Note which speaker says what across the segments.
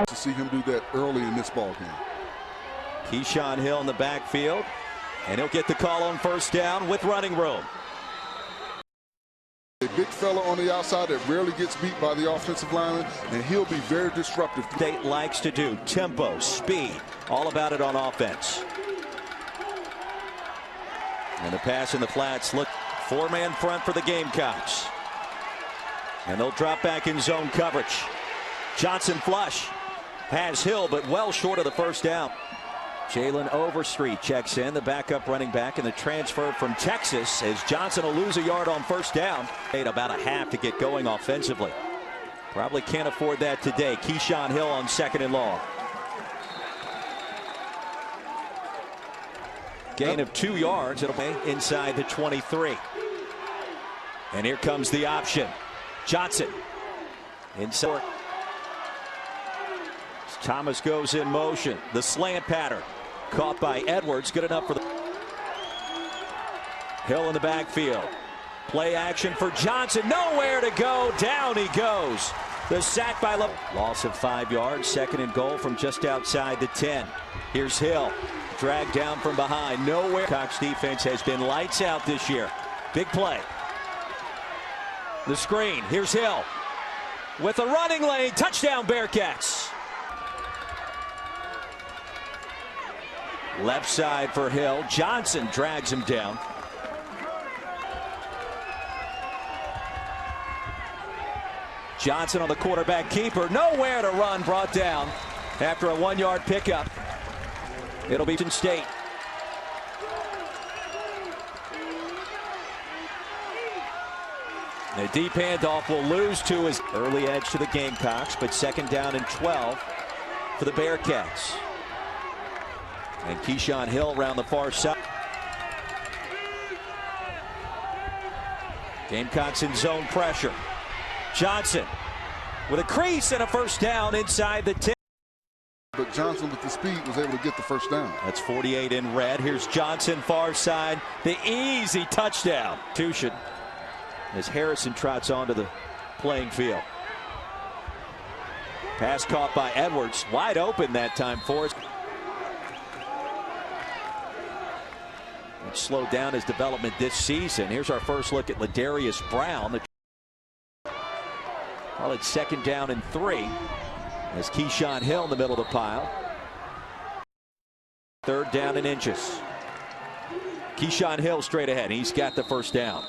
Speaker 1: To see him do that early in this ball game.
Speaker 2: Keyshawn Hill in the backfield, and he'll get the call on first down with running room.
Speaker 1: A big fella on the outside that rarely gets beat by the offensive lineman, and he'll be very disruptive.
Speaker 2: State likes to do tempo, speed, all about it on offense. And the pass in the flats, look, four-man front for the Gamecocks. And they'll drop back in zone coverage. Johnson flush. Has Hill, but well short of the first down. Jalen Overstreet checks in, the backup running back, and the transfer from Texas as Johnson will lose a yard on first down. About a half to get going offensively. Probably can't afford that today. Keyshawn Hill on second and long. Gain of 2 yards. It'll be inside the 23. And here comes the option. Johnson inside. Thomas goes in motion. The slant pattern caught by Edwards. Good enough for the Hill in the backfield. Play action for Johnson. Nowhere to go. Down he goes. The sack by loss of 5 yards. Second and goal from just outside the 10. Here's Hill. Dragged down from behind. Nowhere. Cox defense has been lights out this year. Big play. The screen. Here's Hill with a running lane. Touchdown Bearcats. Left side for Hill. Johnson drags him down. Johnson on the quarterback keeper. Nowhere to run. Brought down after a 1-yard pickup. It'll be State. The deep handoff will lose to his early edge to the Gamecocks, but second down and 12 for the Bearcats. And Keyshawn Hill around the far side. Gamecocks in zone pressure. Johnson with a crease and a first down inside the 10.
Speaker 1: But Johnson with the speed was able to get the first down.
Speaker 2: That's 48 in red. Here's Johnson far side. The easy touchdown. As Harrison trots onto the playing field. Pass caught by Edwards. Wide open that time for us. Slowed down his development this season. Here's our first look at Ladarius Brown. Call it second down and 3 as Keyshawn Hill in the middle of the pile. Third down and inches. Keyshawn Hill straight ahead. He's got the first down.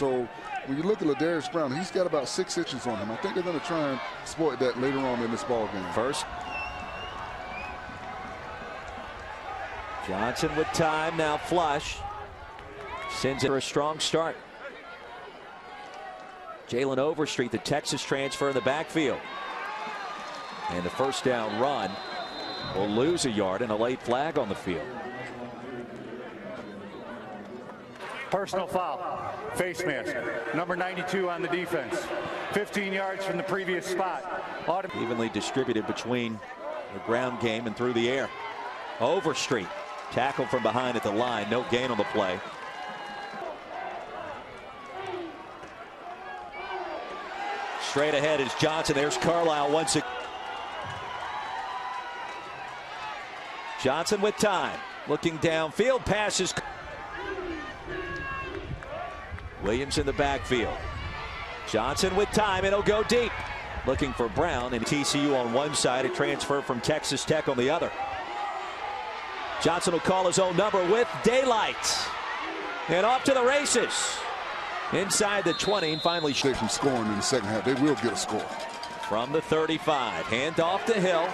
Speaker 1: So when you look at Ladarius Brown, he's got about 6 inches on him. I think they're going to try and exploit that later on in this ball game.
Speaker 2: First. Johnson with time, now flush. Sends it for a strong start. Jalen Overstreet, the Texas transfer in the backfield. And the first down run will lose a yard and a late flag on the field.
Speaker 3: Personal foul, face mask, number 92 on the defense. 15 yards from the previous spot.
Speaker 2: Evenly distributed between the ground game and through the air. Overstreet. Tackled from behind at the line. No gain on the play. Straight ahead is Johnson. There's Carlisle once again. Johnson with time. Looking downfield. Passes. Williams in the backfield. Johnson with time. It'll go deep. Looking for Brown and TCU on one side. A transfer from Texas Tech on the other. Johnson will call his own number with daylight. And off to the races. Inside the 20 and finally
Speaker 1: from scoring in the second half. They will get a score.
Speaker 2: From the 35. Hand off to Hill.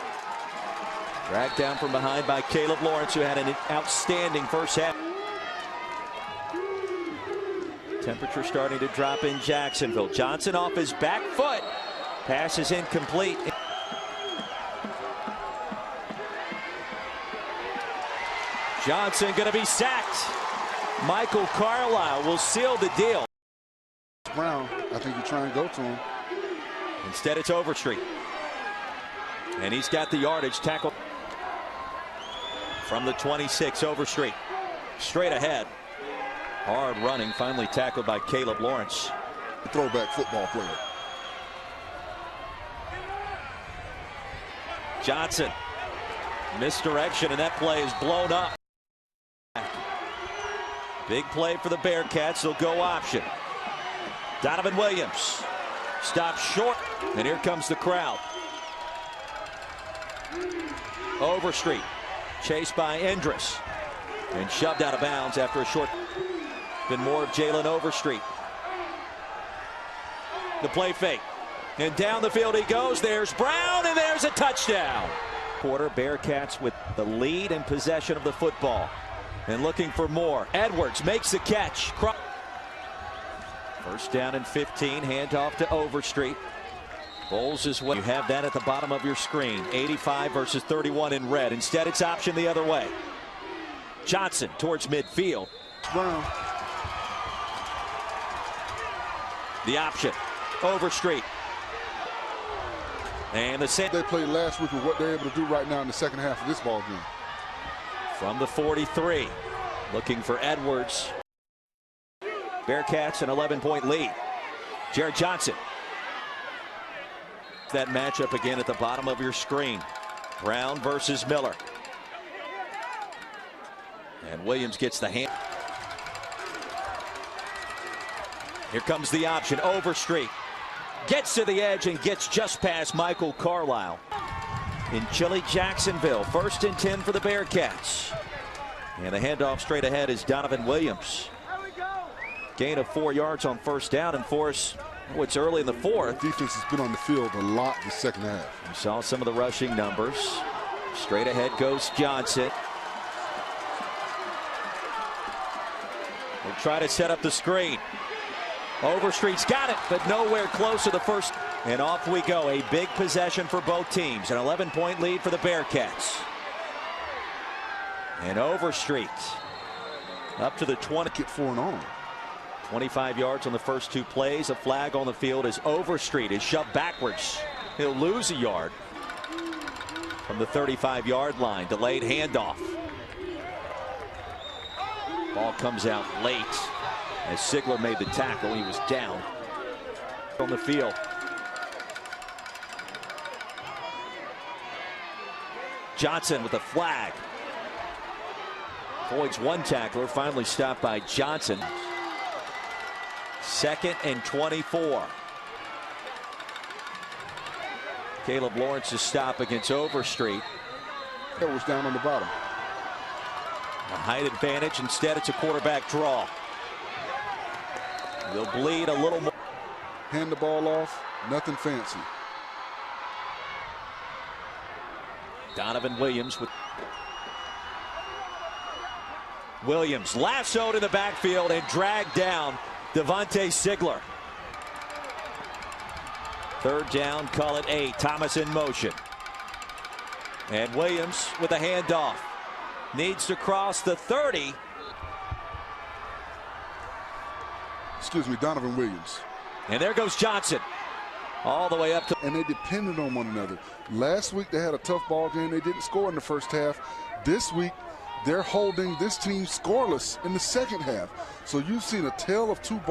Speaker 2: Dragged down from behind by Caleb Lawrence, who had an outstanding first half. Temperature starting to drop in Jacksonville. Johnson off his back foot. Pass is incomplete. Johnson going to be sacked. Michael Carlisle will seal the deal.
Speaker 1: Brown, I think you try and go to him.
Speaker 2: Instead, it's Overstreet. And he's got the yardage. Tackle from the 26, Overstreet. Straight ahead. Hard running, finally tackled by Caleb Lawrence.
Speaker 1: Throwback football player.
Speaker 2: Johnson. Misdirection, and that play is blown up. Big play for the Bearcats. They'll go option. Donovan Williams stops short, and here comes the crowd. Overstreet chased by Endress and shoved out of bounds after a short. Been more of Jalen Overstreet. The play fake, and down the field he goes. There's Brown, and there's a touchdown. Quarter, Bearcats with the lead and possession of the football, and looking for more. Edwards makes the catch. First down and 15. Handoff to Overstreet. Bowles is what you have that at the bottom of your screen. 85 versus 31 in red. Instead, it's option the other way. Johnson towards midfield.
Speaker 1: Brown.
Speaker 2: The option. Overstreet. And the same.
Speaker 1: They played last week with what they're able to do right now in the second half of this ball game.
Speaker 2: From the 43. Looking for Edwards. Bearcats an 11-point lead. Jared Johnson. That matchup again at the bottom of your screen. Brown versus Miller. And Williams gets the hand. Here comes the option. Overstreet gets to the edge and gets just past Michael Carlisle. In chilly Jacksonville, 1st and 10 for the Bearcats. And the handoff straight ahead is Donovan Williams. Gain of 4 yards on first down, and force. It's early in the 4th.
Speaker 1: Defense has been on the field a lot the second half.
Speaker 2: You saw some of the rushing numbers. Straight ahead goes Johnson. We'll try to set up the screen. Overstreet's got it, but nowhere close to the first. And off we go. A big possession for both teams. An 11-point lead for the Bearcats. And Overstreet up to the 20.
Speaker 1: Get 4 and on.
Speaker 2: 25 yards on the first 2 plays. A flag on the field as Overstreet is shoved backwards. He'll lose a yard from the 35-yard line. Delayed handoff. Ball comes out late as Sigler made the tackle. He was down on the field. Johnson with a flag. Avoids one tackler. Finally stopped by Johnson. 2nd and 24. Caleb Lawrence's stop against Overstreet.
Speaker 1: That was down on the bottom.
Speaker 2: A height advantage. Instead, it's a quarterback draw. They'll bleed a little more.
Speaker 1: Hand the ball off. Nothing fancy.
Speaker 2: Donovan Williams with Williams lassoed in the backfield and dragged down Jevaunte Sigler. 3rd down, call it 8. Thomas in motion. And Williams with a handoff. Needs to cross the 30.
Speaker 1: Excuse me, Donovan Williams.
Speaker 2: And there goes Johnson. All the way up to.
Speaker 1: And they depended on one another. Last week they had a tough ball game. They didn't score in the first half. This week they're holding this team scoreless in the second half. So you've seen a tale of 2 balls.